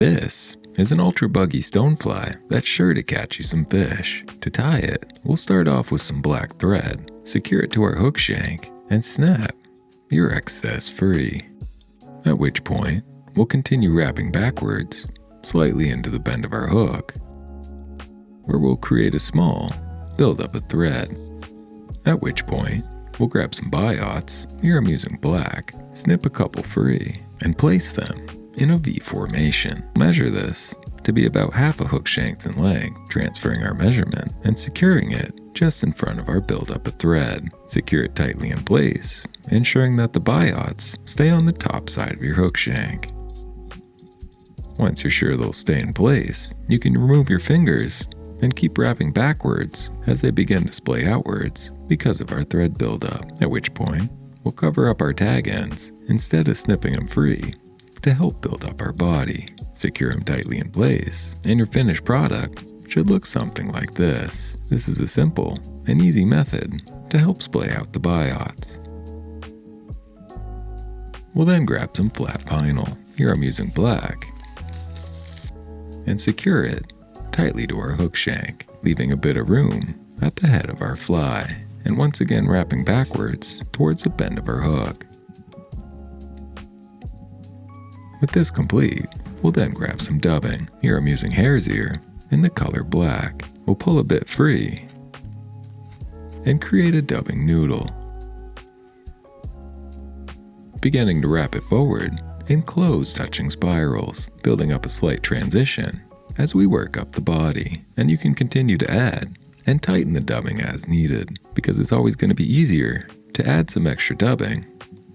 This is an ultra buggy stonefly that's sure to catch you some fish. To tie it, we'll start off with some black thread, secure it to our hook shank, and snap. You're excess free. At which point, we'll continue wrapping backwards, slightly into the bend of our hook, where we'll create a small build-up of thread. At which point, we'll grab some biots, here I'm using black, snip a couple free, and place them in a V formation. Measure this to be about half a hook shank in length, transferring our measurement and securing it just in front of our build-up of thread. Secure it tightly in place, ensuring that the biots stay on the top side of your hook shank. Once you're sure they'll stay in place, you can remove your fingers and keep wrapping backwards as they begin to splay outwards because of our thread buildup, at which point we'll cover up our tag ends instead of snipping them free to help build up our body. Secure them tightly in place, and your finished product should look something like this. This is a simple and easy method to help splay out the biots. We'll then grab some flat vinyl, here I'm using black, and secure it tightly to our hook shank, leaving a bit of room at the head of our fly, and once again wrapping backwards towards the bend of our hook. With this complete, we'll then grab some dubbing. Here I'm using hare's ear in the color black. We'll pull a bit free and create a dubbing noodle, beginning to wrap it forward in close touching spirals, building up a slight transition as we work up the body. And you can continue to add and tighten the dubbing as needed, because it's always going to be easier to add some extra dubbing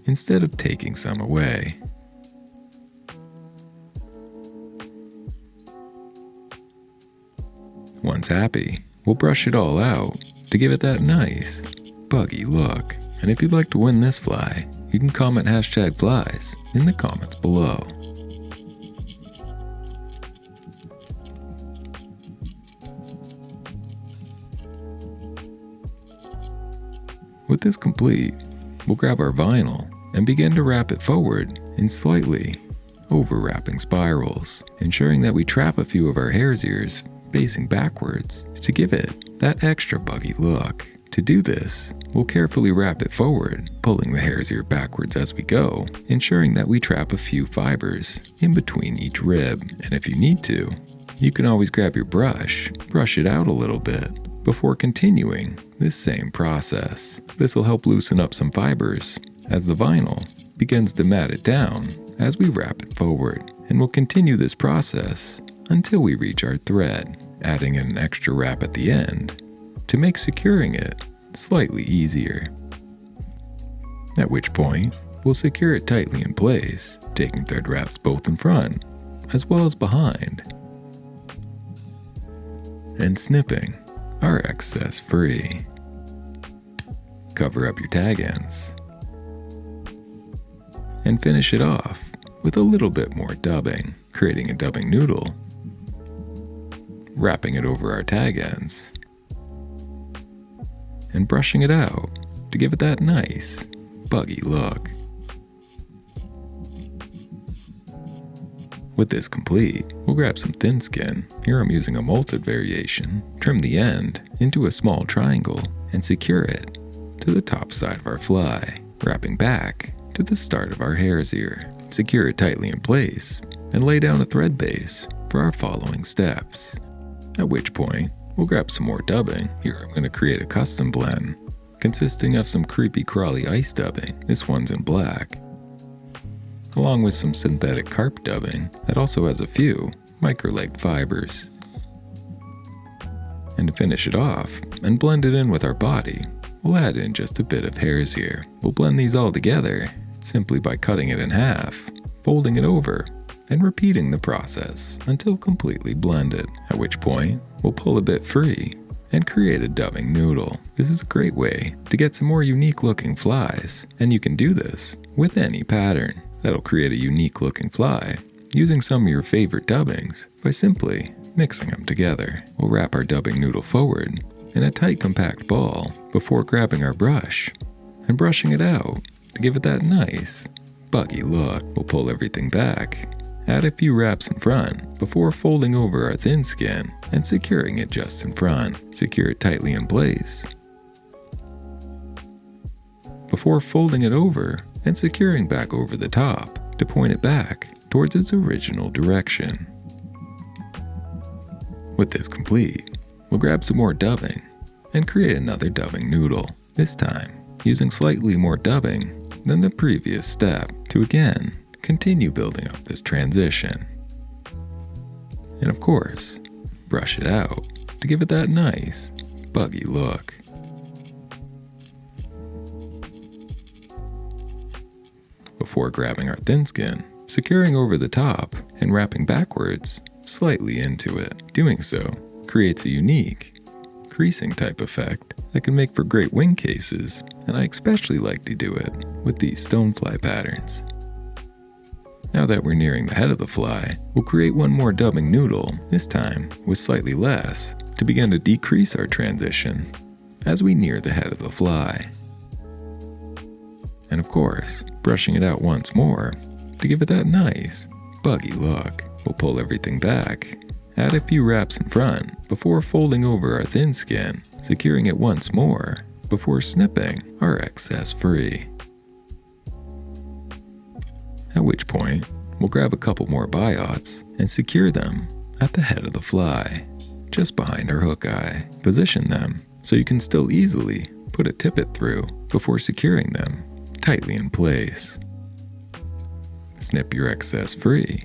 instead of taking some away. Once happy, we'll brush it all out to give it that nice, buggy look. And if you'd like to win this fly, you can comment #flies in the comments below. With this complete, we'll grab our vinyl and begin to wrap it forward in slightly overwrapping spirals, ensuring that we trap a few of our hare's ears facing backwards to give it that extra buggy look. To do this, we'll carefully wrap it forward, pulling the hare's ear backwards as we go, ensuring that we trap a few fibers in between each rib. And if you need to, you can always grab your brush it out a little bit before continuing this same process. This will help loosen up some fibers as the vinyl begins to mat it down as we wrap it forward. And we'll continue this process until we reach our thread, adding in an extra wrap at the end to make securing it slightly easier. At which point, we'll secure it tightly in place, taking thread wraps both in front as well as behind, and snipping our excess free. Cover up your tag ends, and finish it off with a little bit more dubbing, creating a dubbing noodle, wrapping it over our tag ends, and brushing it out to give it that nice, buggy look. With this complete, we'll grab some thin skin, here I'm using a molted variation, trim the end into a small triangle, and secure it to the top side of our fly, wrapping back to the start of our hare's ear. Secure it tightly in place, and lay down a thread base for our following steps. At which point, we'll grab some more dubbing. Here I'm going to create a custom blend consisting of some creepy crawly ice dubbing, this one's in black, along with some synthetic carp dubbing that also has a few micro-leg fibers. And to finish it off and blend it in with our body, we'll add in just a bit of hare's ear. We'll blend these all together simply by cutting it in half, folding it over, and repeating the process until completely blended, at which point we'll pull a bit free and create a dubbing noodle. This is a great way to get some more unique looking flies, and you can do this with any pattern. That'll create a unique looking fly using some of your favorite dubbings by simply mixing them together. We'll wrap our dubbing noodle forward in a tight compact ball before grabbing our brush and brushing it out to give it that nice, buggy look. We'll pull everything back Add a few wraps in front before folding over our thin skin and securing it just in front. Secure it tightly in place before folding it over and securing back over the top to point it back towards its original direction. With this complete, we'll grab some more dubbing and create another dubbing noodle, this time using slightly more dubbing than the previous step to again continue building up this transition. And of course, brush it out to give it that nice, buggy look. Before grabbing our thin skin, securing over the top and wrapping backwards slightly into it. Doing so creates a unique creasing type effect that can make for great wing cases, and I especially like to do it with these stonefly patterns. Now that we're nearing the head of the fly, we'll create one more dubbing noodle, this time with slightly less, to begin to decrease our transition as we near the head of the fly. And of course, brushing it out once more to give it that nice, buggy look. We'll pull everything back, add a few wraps in front before folding over our thin skin, securing it once more before snipping our excess free. At which point, we'll grab a couple more biots and secure them at the head of the fly, just behind our hook eye. Position them so you can still easily put a tippet through before securing them tightly in place. Snip your excess free.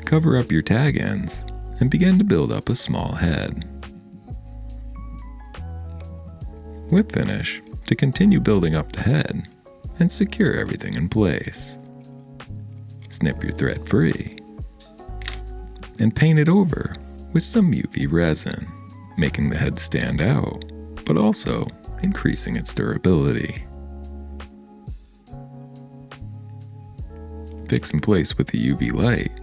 Cover up your tag ends and begin to build up a small head. Whip finish to continue building up the head and secure everything in place. Snip your thread free and paint it over with some UV resin, making the head stand out, but also increasing its durability. Fix in place with the UV light,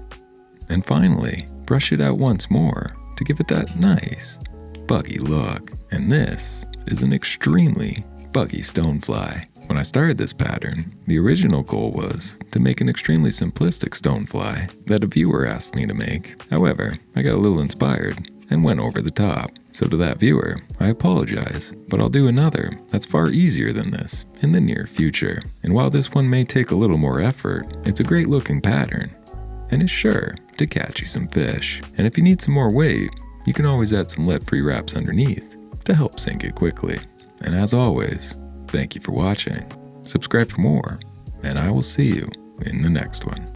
and finally brush it out once more to give it that nice, buggy look. And this is an extremely buggy stonefly. When I started this pattern, the original goal was to make an extremely simplistic stonefly that a viewer asked me to make. However, I got a little inspired and went over the top. So to that viewer, I apologize, but I'll do another that's far easier than this in the near future. And while this one may take a little more effort, it's a great looking pattern and is sure to catch you some fish. And if you need some more weight, you can always add some lead-free wraps underneath to help sink it quickly. And as always, thank you for watching. Subscribe for more, and I will see you in the next one.